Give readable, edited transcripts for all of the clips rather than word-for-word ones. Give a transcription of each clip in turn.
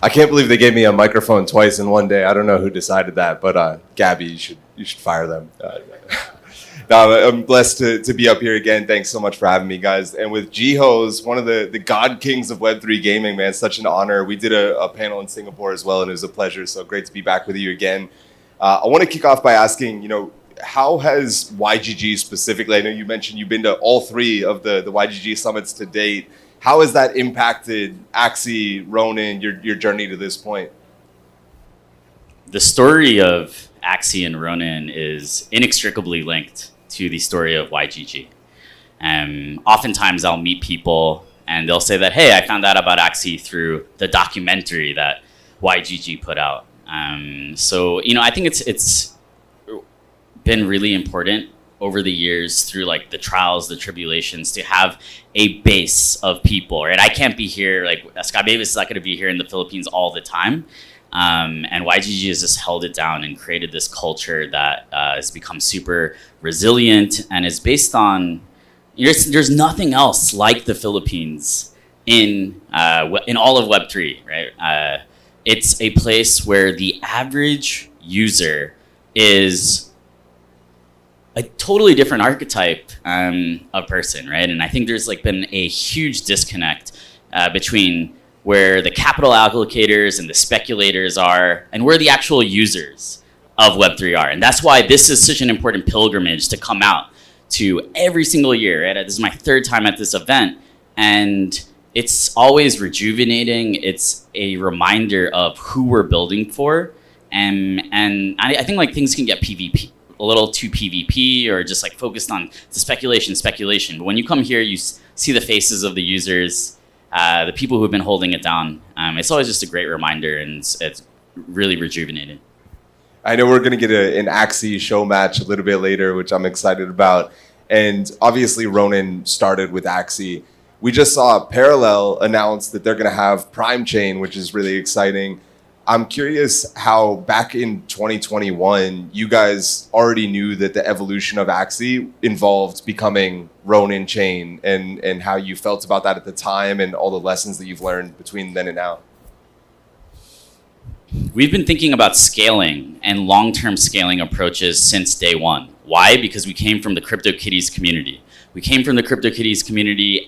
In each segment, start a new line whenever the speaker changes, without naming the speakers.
I can't believe they gave me a microphone twice in one day. I don't know who decided that, but Gabby, you should fire them. No, I'm blessed to be up here again. Thanks so much for having me, guys. And with Jihoz, one of the god kings of Web3 gaming, man, such an honor. We did a panel in Singapore as well, and it was a pleasure. So great to be back with you again. I want to kick off by asking, how has YGG specifically, I know you mentioned you've been to all three of the YGG summits to date. How has that impacted Axie, Ronin, your journey to this point?
The story of Axie and Ronin is inextricably linked to the story of YGG. Oftentimes I'll meet people and they'll say that, hey, I found out about Axie through the documentary that YGG put out. So I think it's been really important over the years through like the trials, the tribulations, to have a base of people, right? I can't be here, like Sky Mavis is not gonna be here in the Philippines all the time. And YGG has just held it down and created this culture that has become super resilient and is based on, there's nothing else like the Philippines in all of Web3, right? It's a place where the average user is a totally different archetype of person, right? And I think there's like been a huge disconnect between where the capital allocators and the speculators are and where the actual users of Web3 are. And that's why this is such an important pilgrimage to come out to every single year, right? This is my third time at this event, and it's always rejuvenating. It's a reminder of who we're building for. And I think like things can get PvP, a little too PvP, or just like focused on the speculation. But when you come here, you see the faces of the users, the people who have been holding it down. It's always just a great reminder, and it's really rejuvenated.
I know we're going to get an Axie show match a little bit later, which I'm excited about. And obviously Ronin started with Axie. We just saw Parallel announce that they're going to have Prime Chain, which is really exciting. I'm curious how back in 2021, you guys already knew that the evolution of Axie involved becoming Ronin Chain, and how you felt about that at the time and all the lessons that you've learned between then and now.
We've been thinking about scaling and long-term scaling approaches since day one. Why? Because we came from the CryptoKitties community.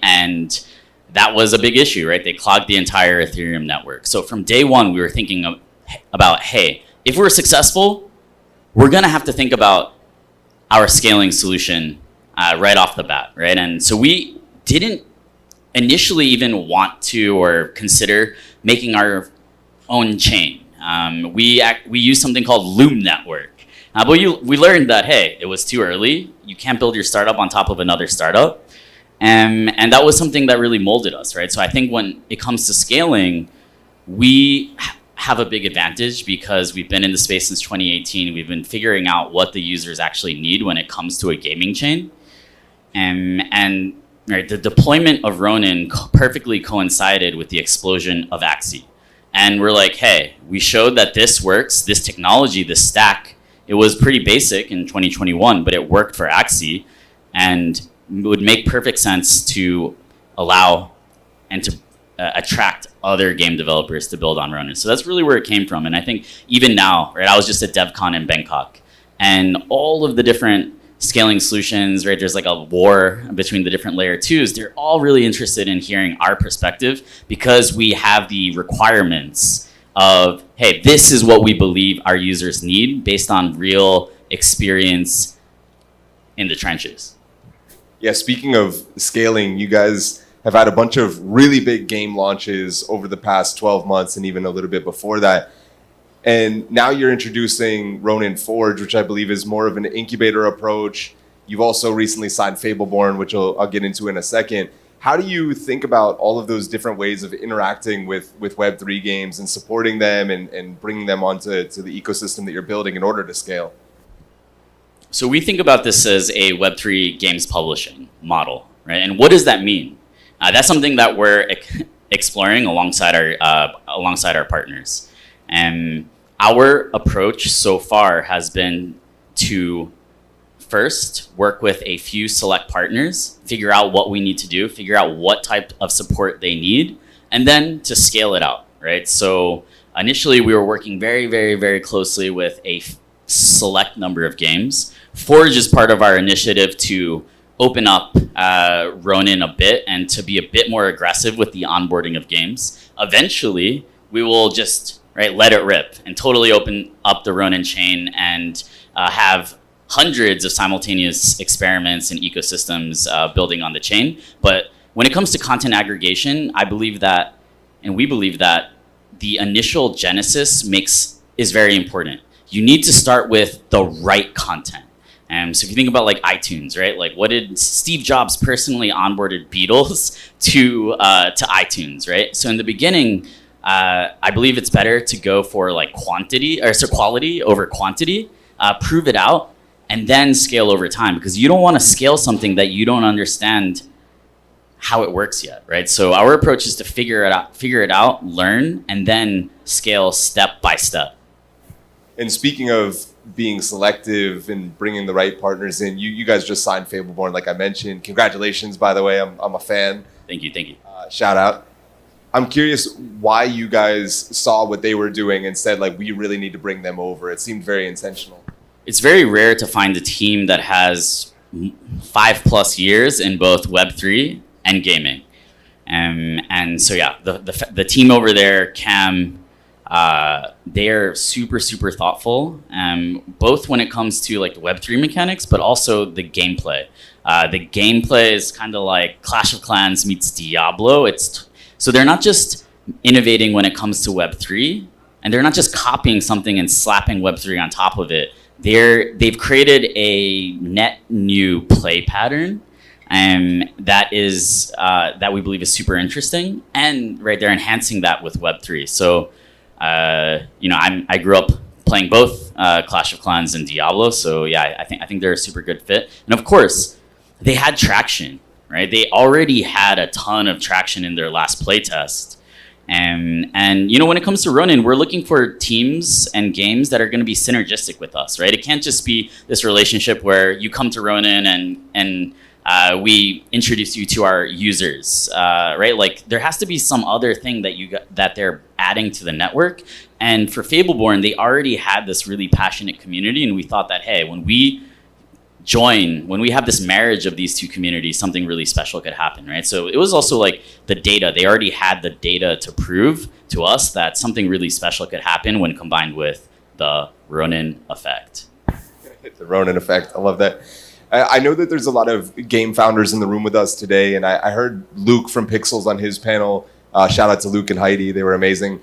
And that was a big issue, right? They clogged the entire Ethereum network. So from day one, we were thinking about, hey, if we're successful, we're gonna have to think about our scaling solution right off the bat, right? And so we didn't initially even want to or consider making our own chain. We used something called Loom Network. But we learned that, hey, it was too early. You can't build your startup on top of another startup. And that was something that really molded us, right? So I think when it comes to scaling, we have a big advantage because we've been in the space since 2018. We've been figuring out what the users actually need when it comes to a gaming chain. And right, the deployment of Ronin perfectly coincided with the explosion of Axie. And we're like, hey, we showed that this works, this technology, this stack. It was pretty basic in 2021, but it worked for Axie, and it would make perfect sense to allow and to attract other game developers to build on Ronin. So that's really where it came from. And I think even now, right, I was just at DevCon in Bangkok, and all of the different scaling solutions, right, there's like a war between the different layer twos. They're all really interested in hearing our perspective because we have the requirements of, hey, this is what we believe our users need based on real experience in the trenches.
Yeah, speaking of scaling, you guys have had a bunch of really big game launches over the past 12 months and even a little bit before that. And now you're introducing Ronin Forge, which I believe is more of an incubator approach. You've also recently signed Fableborn, which I'll get into in a second. How do you think about all of those different ways of interacting with Web3 games and supporting them and bringing them onto the ecosystem that you're building in order to scale?
So we think about this as a Web3 games publishing model, right? And what does that mean? That's something that we're exploring alongside our partners. And our approach so far has been to first work with a few select partners, figure out what we need to do, figure out what type of support they need, and then to scale it out, right? So initially we were working very, very, very closely with a select number of games. Forge is part of our initiative to open up Ronin a bit and to be a bit more aggressive with the onboarding of games. Eventually, we will just let it rip and totally open up the Ronin chain and have hundreds of simultaneous experiments and ecosystems building on the chain. But when it comes to content aggregation, I believe that, and we believe that, the initial genesis is very important. You need to start with the right content. So if you think about like iTunes, right? Like what did Steve Jobs personally onboarded Beatles to iTunes, right? So in the beginning, I believe it's better to go for like quality over quantity, prove it out, and then scale over time, because you don't want to scale something that you don't understand how it works yet, right? So our approach is to figure it out, learn, and then scale step by step.
And speaking of being selective and bringing the right partners in, you guys just signed Fableborn, like I mentioned. Congratulations, by the way. I'm a fan.
Thank you.
Shout out. I'm curious why you guys saw what they were doing and said, like, we really need to bring them over. It seemed very intentional.
It's very rare to find a team that has 5+ years in both Web3 and gaming. And so, yeah, the team over there, Cam, they're super, super thoughtful, both when it comes to like the Web3 mechanics, but also the gameplay. The gameplay is kind of like Clash of Clans meets Diablo. So they're not just innovating when it comes to Web3, and they're not just copying something and slapping Web3 on top of it. They've created a net new play pattern that we believe is super interesting, and they're enhancing that with Web3. So I grew up playing both Clash of Clans and Diablo, so yeah, I think they're a super good fit. And of course, they had traction, right? They already had a ton of traction in their last playtest. And when it comes to Ronin, we're looking for teams and games that are going to be synergistic with us, right? It can't just be this relationship where you come to Ronin and we introduce you to our users, right? Like there has to be some other thing that they're adding to the network. And for Fableborn, they already had this really passionate community, and we thought that, hey, when we have this marriage of these two communities, something really special could happen, right? So it was also like the data. They already had the data to prove to us that something really special could happen when combined with the Ronin effect.
The Ronin effect, I love that. I know that there's a lot of game founders in the room with us today, and I heard Luke from Pixels on his panel. Shout out to Luke and Heidi, they were amazing.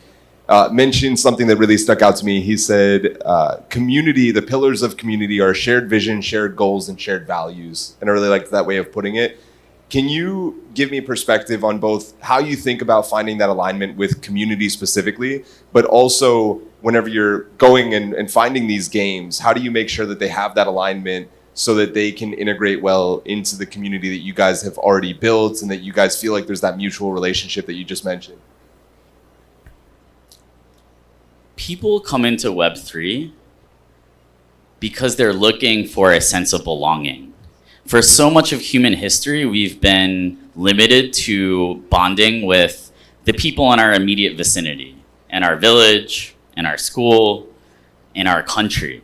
Mentioned something that really stuck out to me. He said, community, the pillars of community are shared vision, shared goals, and shared values. And I really liked that way of putting it. Can you give me perspective on both how you think about finding that alignment with community specifically, but also whenever you're going and finding these games, how do you make sure that they have that alignment so that they can integrate well into the community that you guys have already built and that you guys feel like there's that mutual relationship that you just mentioned?
People come into Web3 because they're looking for a sense of belonging. For so much of human history, we've been limited to bonding with the people in our immediate vicinity, in our village, in our school, in our country.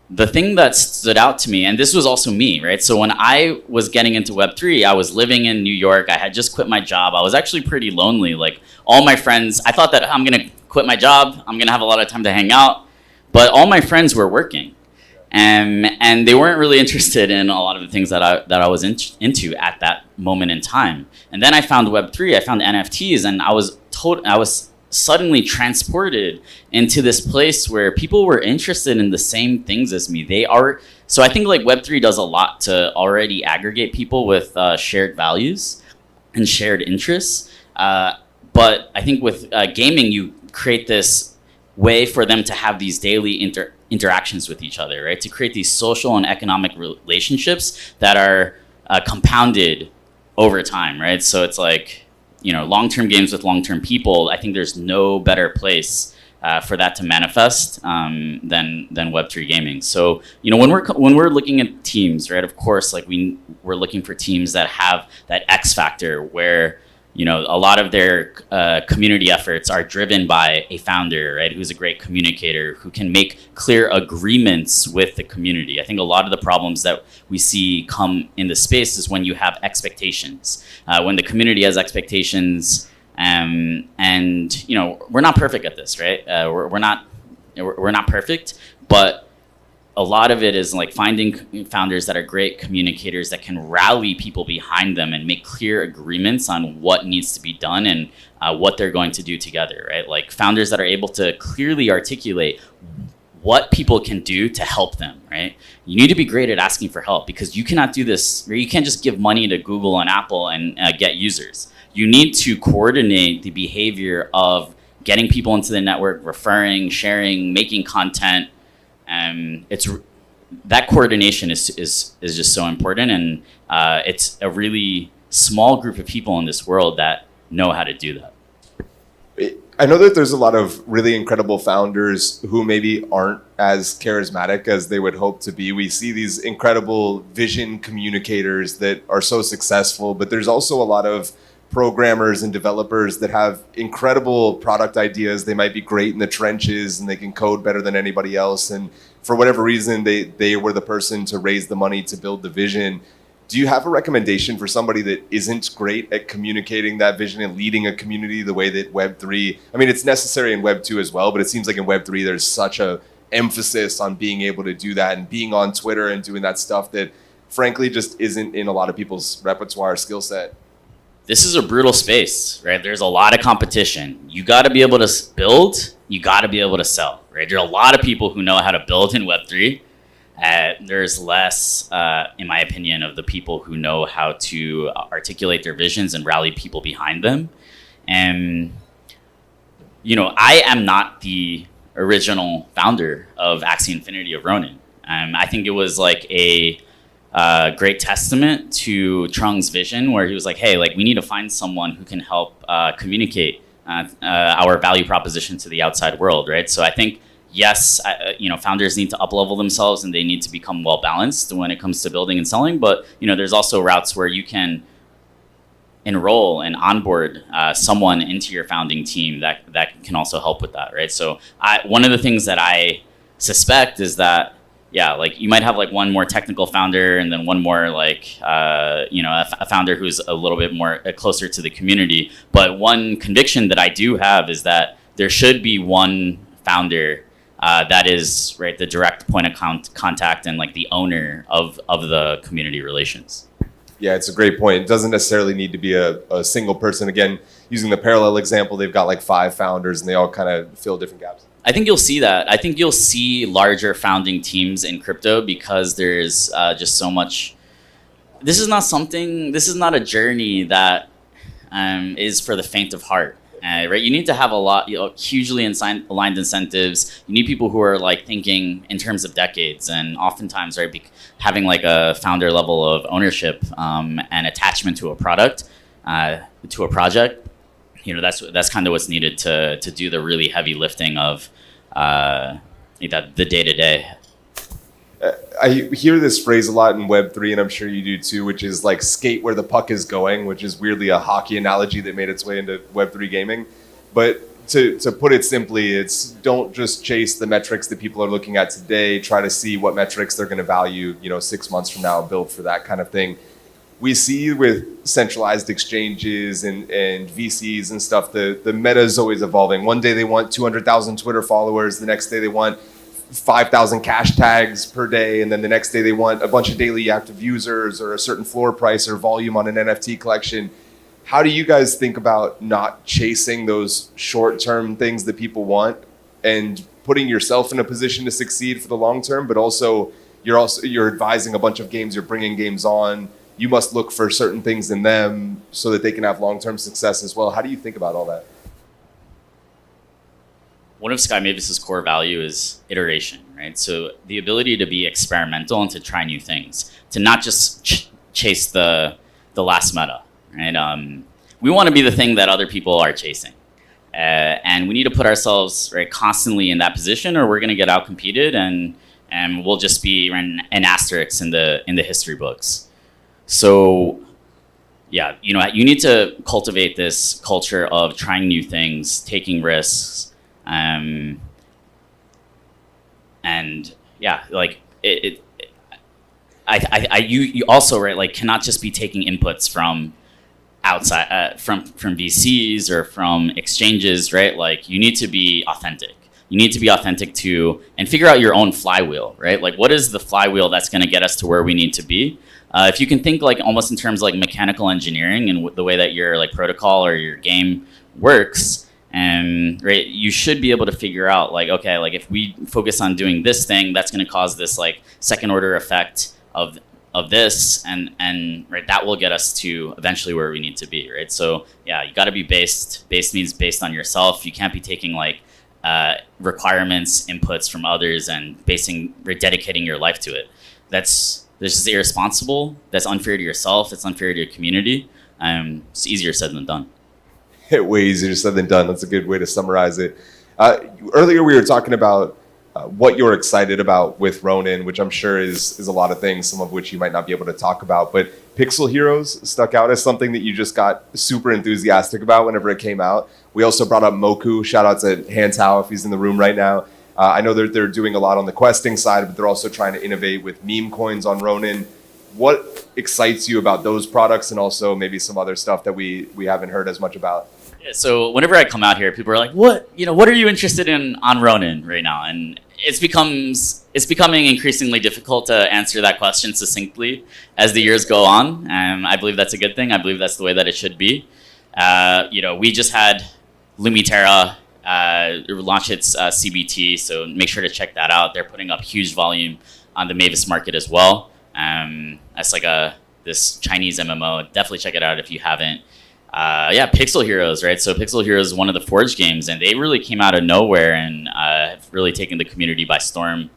The thing that stood out to me, and this was also me, right? So when I was getting into Web3, I was living in New York. I had just quit my job. I was actually pretty lonely. Like all my friends, I thought that I'm gonna quit my job. I'm gonna have a lot of time to hang out. But all my friends were working. And they weren't really interested in a lot of the things that I was into at that moment in time. And then I found Web3, I found NFTs, and I was suddenly transported into this place where people were interested in the same things as me. So I think like Web3 does a lot to already aggregate people with shared values and shared interests. But I think with gaming, you create this way for them to have these daily interactions with each other, right? To create these social and economic relationships that are compounded over time, right? So it's like, long-term games with long-term people. I think there's no better place for that to manifest than Web3 gaming. So when we're looking at teams, right? Of course, like we're looking for teams that have that X factor where a lot of their community efforts are driven by a founder, right, who's a great communicator, who can make clear agreements with the community. I think a lot of the problems that we see come in the space is when you have expectations. When the community has expectations, and we're not perfect at this, right? We're not perfect, but a lot of it is like finding founders that are great communicators that can rally people behind them and make clear agreements on what needs to be done and what they're going to do together, right? Like founders that are able to clearly articulate what people can do to help them, right? You need to be great at asking for help because you cannot do this, or you can't just give money to Google and Apple and get users. You need to coordinate the behavior of getting people into the network, referring, sharing, making content. It's that coordination is just so important, and it's a really small group of people in this world that know how to do that.
I know that there's a lot of really incredible founders who maybe aren't as charismatic as they would hope to be. We see these incredible vision communicators that are so successful, but there's also a lot of programmers and developers that have incredible product ideas. They might be great in the trenches and they can code better than anybody else. And for whatever reason, they were the person to raise the money to build the vision. Do you have a recommendation for somebody that isn't great at communicating that vision and leading a community the way that Web3, I mean, it's necessary in Web2 as well, but it seems like in Web3, there's such a emphasis on being able to do that and being on Twitter and doing that stuff that frankly just isn't in a lot of people's repertoire skill set.
This is a brutal space, right? There's a lot of competition. You got to be able to build, you got to be able to sell, right? There are a lot of people who know how to build in Web3. There's less, in my opinion, of the people who know how to articulate their visions and rally people behind them. And, I am not the original founder of Axie Infinity of Ronin. I think it was like a great testament to Trung's vision where he was like, hey, we need to find someone who can help communicate our value proposition to the outside world, right? So I think, yes, founders need to up-level themselves and they need to become well-balanced when it comes to building and selling. But, there's also routes where you can enroll and onboard someone into your founding team that can also help with that, right? So one of the things that I suspect is that, you might have one more technical founder and then one more a founder who's a little bit more closer to the community. But one conviction that I do have is that there should be one founder that is the direct point of contact and the owner of the community relations.
Yeah, it's a great point. It doesn't necessarily need to be a single person. Again, using the parallel example, they've got 5 founders and they all kind of fill different gaps.
I think you'll see that. I think you'll see larger founding teams in crypto because there's just so much. This is not a journey that is for the faint of heart. Right? You need to have a lot, hugely aligned incentives. You need people who are thinking in terms of decades, and oftentimes, right, having a founder level of ownership and attachment to a product, to a project. That's kind of what's needed to do the really heavy lifting of the day to day.
I hear this phrase a lot in Web3, and I'm sure you do too, which is skate where the puck is going, which is weirdly a hockey analogy that made its way into Web3 gaming. But to put it simply, it's don't just chase the metrics that people are looking at today. Try to see what metrics they're going to value, 6 months from now, build for that kind of thing. We see with centralized exchanges and VCs and stuff, the meta is always evolving. One day they want 200,000 Twitter followers. The next day they want 5,000 cash tags per day, and then the next day they want a bunch of daily active users or a certain floor price or volume on an NFT collection. How do you guys think about not chasing those short-term things that people want and putting yourself in a position to succeed for the long term, but also you're advising a bunch of games, you're bringing games on, you must look for certain things in them so that they can have long-term success as well. How do you think about all that?
One of Sky Mavis's core value is iteration, right? So the ability to be experimental and to try new things, to not just chase the last meta, right? We want to be the thing that other people are chasing, and we need to put ourselves constantly in that position, or we're going to get outcompeted, and we'll just be an asterisk in the history books. So yeah, you need to cultivate this culture of trying new things, taking risks, and yeah, like you also, right, like cannot just be taking inputs from outside, from VCs or from exchanges, right? Like you need to be authentic. You need to be authentic to and figure out your own flywheel, right? Like what is the flywheel that's going to get us to where we need to be? If you can think like almost in terms of like mechanical engineering and the way that your like protocol or your game works, and right, you should be able to figure out like, okay, like if we focus on doing this thing, that's going to cause this like second order effect of this, and right, that will get us to eventually where we need to be, right? So yeah, you got to be based means based on yourself. You can't be taking like requirements, inputs from others and dedicating your life to it. That's just irresponsible. That's unfair to yourself. It's unfair to your community. It's easier said than done.
Way easier said than done. That's a good way to summarize it. Earlier we were talking about what you're excited about with Ronin, which I'm sure is a lot of things, some of which you might not be able to talk about. But Pixel Heroes stuck out as something that you just got super enthusiastic about whenever it came out. We also brought up Moku. Shout out to Hantao if he's in the room right now. I know they're doing a lot on the questing side, but they're also trying to innovate with meme coins on Ronin. What excites you about those products, and also maybe some other stuff that we haven't heard as much about?
Yeah, so whenever I come out here, people are like, what are you interested in on Ronin right now? And it's becoming increasingly difficult to answer that question succinctly as the years go on. I believe that's a good thing. I believe that's the way that it should be. We just had Lumiterra launch its CBT, so make sure to check that out. They're putting up huge volume on the Mavis market as well. That's like this Chinese MMO. Definitely check it out if you haven't. Pixel Heroes, right? So Pixel Heroes is one of the Forge games, and they really came out of nowhere and have really taken the community by storm.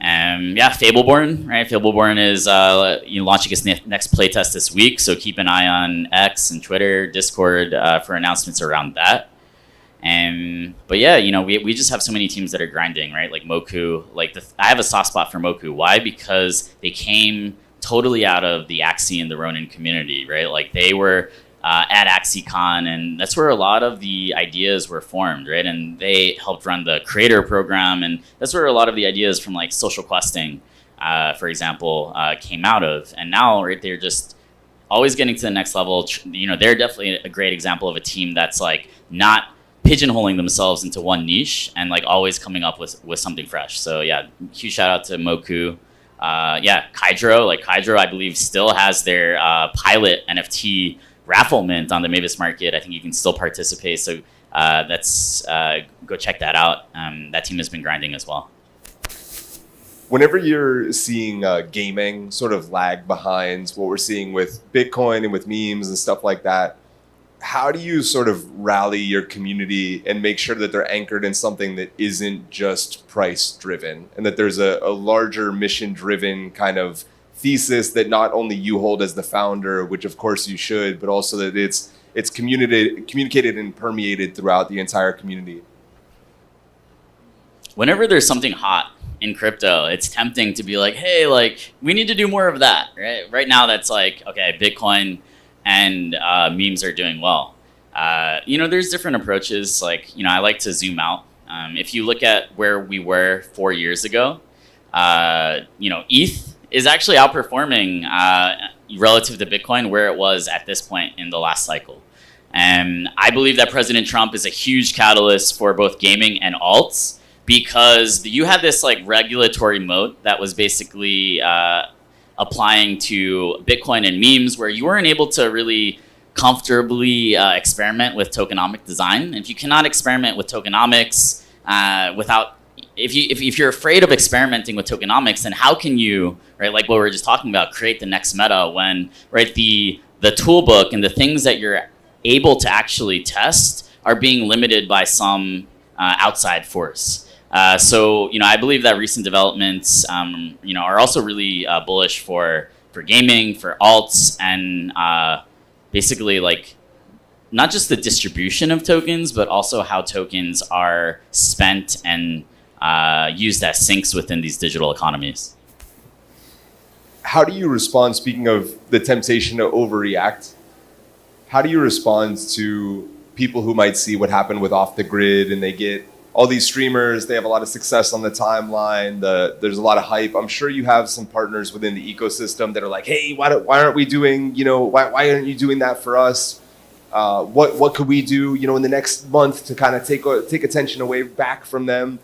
Fableborn, right? Fableborn is launching its next playtest this week, so keep an eye on X and Twitter, Discord for announcements around that. We just have so many teams that are grinding, right? Like Moku, I have a soft spot for Moku. Why? Because they came totally out of the Axie and the Ronin community, right? Like they were at AxieCon, and that's where a lot of the ideas were formed, right? And they helped run the creator program, and that's where a lot of the ideas from like social questing, for example, came out of. And now, right, they're just always getting to the next level. They're definitely a great example of a team that's like not pigeonholing themselves into one niche and like always coming up with something fresh. So yeah, huge shout out to Moku. Kydro, I believe still has their pilot NFT raffle mint on the Mavis market. I think you can still participate. So go check that out. That team has been grinding as well.
Whenever you're seeing gaming sort of lag behind what we're seeing with Bitcoin and with memes and stuff like that, how do you sort of rally your community and make sure that they're anchored in something that isn't just price driven, and that there's a larger mission driven kind of thesis that not only you hold as the founder, which of course you should, but also that it's communicated and permeated throughout the entire community?
Whenever there's something hot in crypto, it's tempting to be like, hey, like we need to do more of that, right? Right now that's like, okay, Bitcoin and memes are doing well. There's different approaches. I like to zoom out. If you look at where we were 4 years ago, ETH is actually outperforming relative to Bitcoin where it was at this point in the last cycle. And I believe that President Trump is a huge catalyst for both gaming and alts, because you had this like regulatory moat that was basically applying to Bitcoin and memes, where you weren't able to really comfortably experiment with tokenomic design. If you cannot experiment with tokenomics if you're afraid of experimenting with tokenomics, then how can you, right, like what we were just talking about, create the next meta when, right, the toolbook and the things that you're able to actually test are being limited by some outside force. I believe that recent developments, are also really bullish for gaming, for alts, and basically like not just the distribution of tokens, but also how tokens are spent and used as sinks within these digital economies.
how do you respond, speaking of the temptation to overreact, how do you respond to people who might see what happened with Off the Grid and they get all these streamers, they have a lot of success on the timeline, there's a lot of hype. I'm sure you have some partners within the ecosystem that are like, hey, why aren't we doing, why aren't you doing that for us? What could we do, in the next month to kind of take attention away back from them?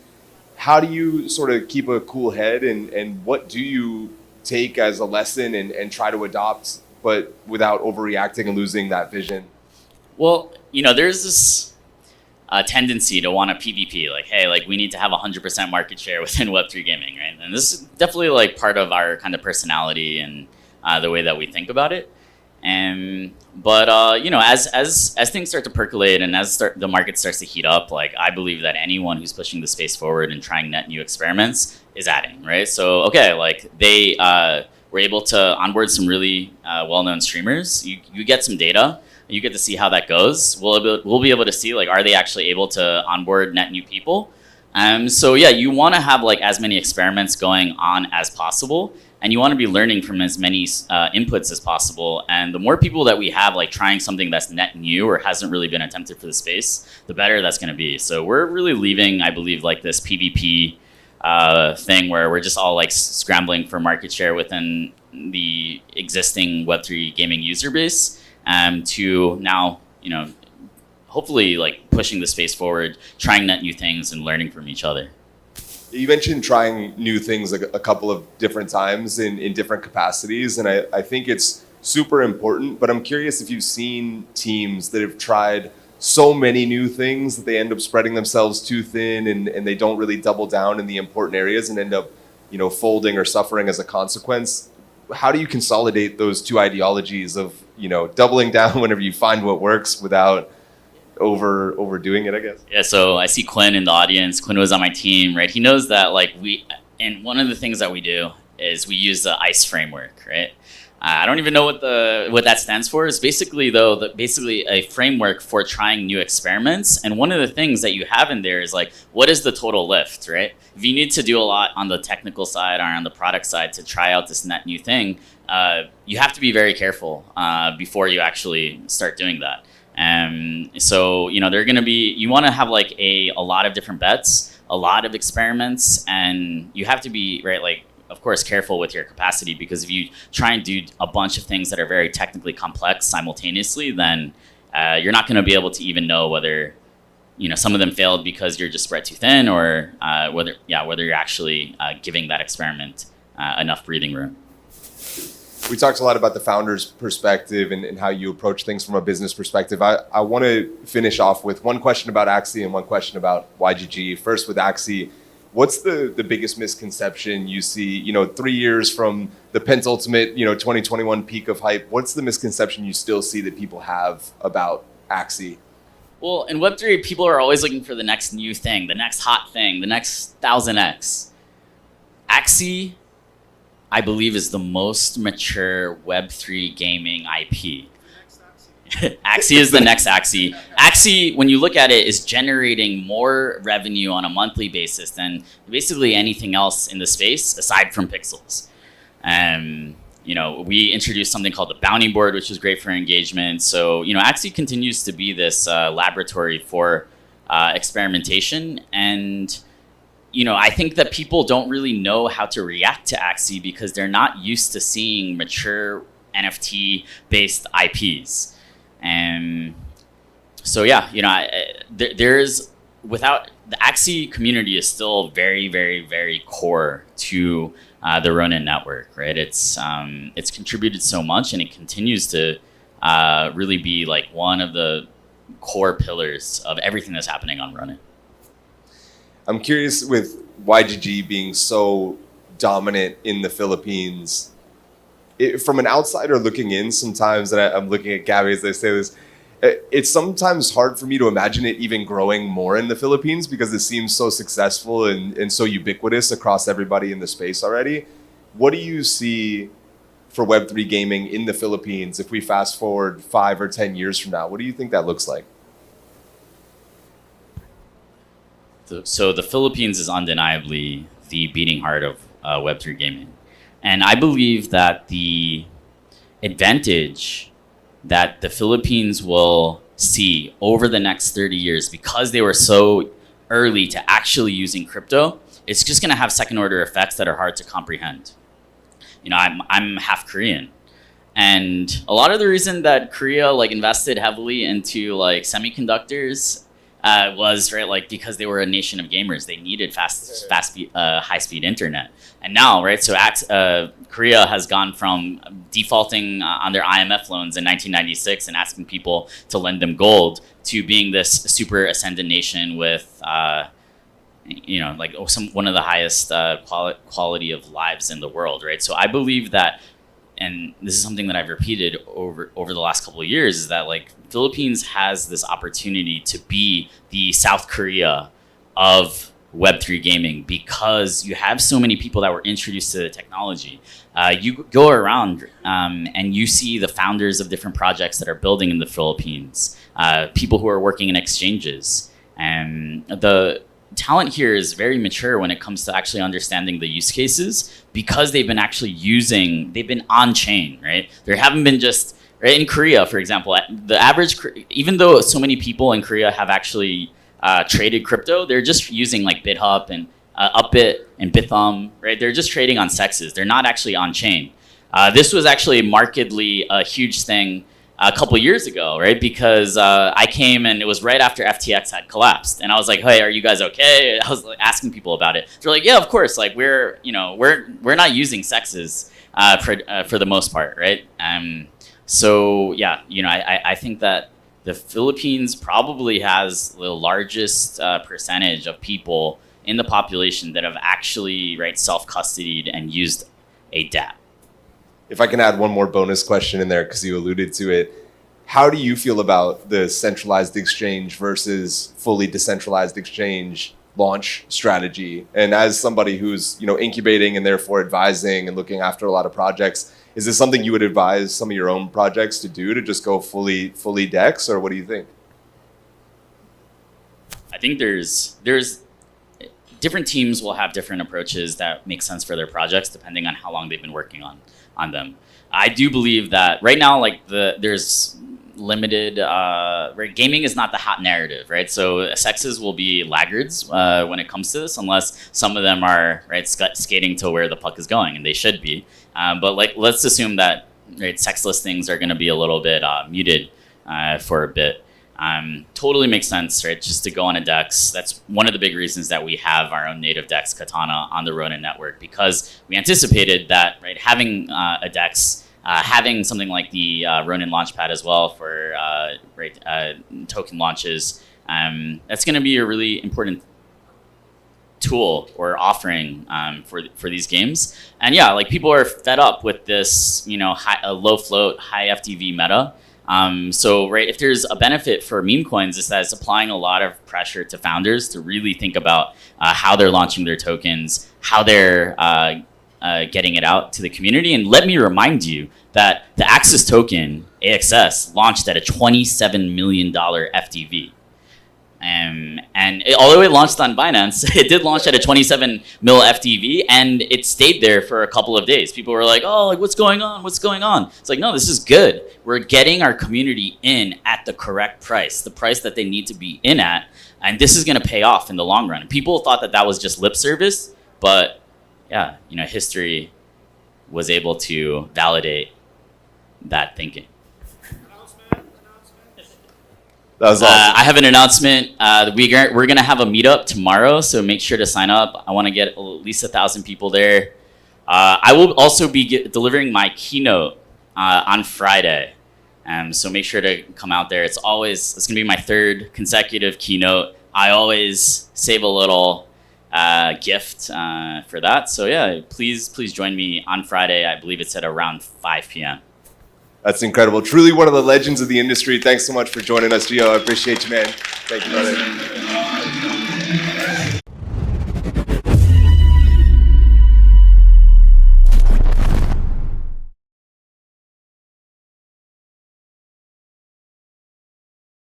How do you sort of keep a cool head, and what do you take as a lesson and try to adopt, but without overreacting and losing that vision?
Well, there's this tendency to want a PvP, like, hey, like we need to have 100% market share within Web3 gaming, right? And this is definitely like part of our kind of personality and the way that we think about it. But as things start to percolate and the market starts to heat up, like I believe that anyone who's pushing the space forward and trying net new experiments is adding, right? So okay, like they were able to onboard some really well-known streamers. You get some data. You get to see how that goes. We'll be able to see, like, are they actually able to onboard net new people? So yeah, you want to have like as many experiments going on as possible, and you want to be learning from as many inputs as possible. And the more people that we have like trying something that's net new or hasn't really been attempted for the space, the better that's going to be. So we're really leaving, I believe, like this PvP thing where we're just all like scrambling for market share within the existing Web3 gaming user base. To now, hopefully like pushing the space forward, trying net new things and learning from each other.
You mentioned trying new things like a couple of different times in different capacities, and I think it's super important, but I'm curious if you've seen teams that have tried so many new things that they end up spreading themselves too thin and they don't really double down in the important areas and end up, folding or suffering as a consequence. How do you consolidate those two ideologies of, doubling down whenever you find what works without overdoing it, I guess?
Yeah, so I see Quinn in the audience. Quinn was on my team, right? He knows that and one of the things that we do is we use the ICE framework, right? I don't even know what that stands for. It's basically a framework for trying new experiments. And one of the things that you have in there is like, what is the total lift, right? If you need to do a lot on the technical side or on the product side to try out this net new thing, you have to be very careful before you actually start doing that. So they're going to be. You want to have like a lot of different bets, a lot of experiments, and you have to be right like. Of course, careful with your capacity, because if you try and do a bunch of things that are very technically complex simultaneously, then you're not going to be able to even know whether, some of them failed because you're just spread too thin, or whether you're actually giving that experiment enough breathing room.
We talked a lot about the founder's perspective and how you approach things from a business perspective. I want to finish off with one question about Axie and one question about YGG. First with Axie. What's the biggest misconception you see, 3 years from the penultimate, 2021 peak of hype? What's the misconception you still see that people have about Axie?
Well, in Web3, people are always looking for the next new thing, the next hot thing, the next 1000x. Axie, I believe, is the most mature Web3 gaming IP. Axie is the next Axie. Axie, when you look at it, is generating more revenue on a monthly basis than basically anything else in the space aside from pixels. We introduced something called the bounty board, which was great for engagement. So, Axie continues to be this laboratory for experimentation. And, I think that people don't really know how to react to Axie because they're not used to seeing mature NFT-based IPs. So yeah, there's without the Axie community is still very, very, very core to the Ronin network, right? It's contributed so much, and it continues to really be like one of the core pillars of everything that's happening on Ronin.
I'm curious, with YGG being so dominant in the Philippines, from an outsider looking in sometimes, and I'm looking at Gabby as I say this, it's sometimes hard for me to imagine it even growing more in the Philippines because it seems so successful and so ubiquitous across everybody in the space already. What do you see for Web3 gaming in the Philippines if we fast forward 5 or 10 years from now? What do you think that looks like?
So the Philippines is undeniably the beating heart of Web3 gaming. And I believe that the advantage that the Philippines will see over the next 30 years, because they were so early to actually using crypto, it's just going to have second order effects that are hard to comprehend. You know, I'm half Korean. And a lot of the reason that Korea like invested heavily into like semiconductors was right, like because they were a nation of gamers. They needed high speed internet. And now, right, so Korea has gone from defaulting on their IMF loans in 1996 and asking people to lend them gold to being this super ascendant nation with, you know, like one of the highest quality of lives in the world, right? So I believe that, and this is something that I've repeated over the last couple of years, is that like Philippines has this opportunity to be the South Korea of Web3 gaming, because you have so many people that were introduced to the technology. You go around and you see the founders of different projects that are building in the Philippines, people who are working in exchanges. And the talent here is very mature when it comes to actually understanding the use cases, because they've been on chain, right? There haven't been just, right, in Korea, for example, the average, even though so many people in Korea have actually traded crypto, they're just using like BitHub and Upbit and Bithumb, right? They're just trading on sexes. They're not actually on chain. This was actually markedly a huge thing a couple years ago, right? Because I came and it was right after FTX had collapsed, and I was like, "Hey, are you guys okay?" I was like, asking people about it. They're like, "Yeah, of course. Like we're not using sexes for the most part, right?" So yeah, you know, I think that the Philippines probably has the largest percentage of people in the population that have actually, right, self-custodied and used a dApp.
If I can add one more bonus question in there, because you alluded to it, how do you feel about the centralized exchange versus fully decentralized exchange launch strategy? And as somebody who's, you know, incubating and therefore advising and looking after a lot of projects, is this something you would advise some of your own projects to do, to just go fully DEX, or what do you think?
I think there's different teams will have different approaches that make sense for their projects depending on how long they've been working on them. I do believe that right now, like there's limited, right, gaming is not the hot narrative, right? So sexes will be laggards when it comes to this, unless some of them are, right, skating to where the puck is going, and they should be. But like, let's assume that, right, sex listings are going to be a little bit muted for a bit. Totally makes sense, right? Just to go on a DEX. That's one of the big reasons that we have our own native DEX, Katana, on the Ronin network, because we anticipated that, right, having a DEX, having something like the Ronin Launchpad as well for token launches, that's going to be a really important tool or offering for these games. And yeah, like people are fed up with this, you know, low float, high FTV meta. So, right, if there's a benefit for meme coins, is that it's applying a lot of pressure to founders to really think about how they're launching their tokens, how they're getting it out to the community. And let me remind you that the Axis token, AXS, launched at a $27 million FTV. Although it launched on Binance, it did launch at a 27 mil FTV, and it stayed there for a couple of days. People were like, "Oh, like what's going on? What's going on?" It's like, no, this is good. We're getting our community in at the correct price, the price that they need to be in at, and this is going to pay off in the long run. People thought that was just lip service, but yeah, you know, history was able to validate that thinking.
That was awesome.
I have an announcement. We're going to have a meetup tomorrow, so make sure to sign up. I want to get at least 1,000 people there. I will also be delivering my keynote on Friday, so make sure to come out there. It's going to be my third consecutive keynote. I always save a little gift for that. So yeah, please join me on Friday. I believe it's at around 5 p.m.
That's incredible. Truly one of the legends of the industry. Thanks so much for joining us, Jiho. I appreciate you, man. Thank you, brother.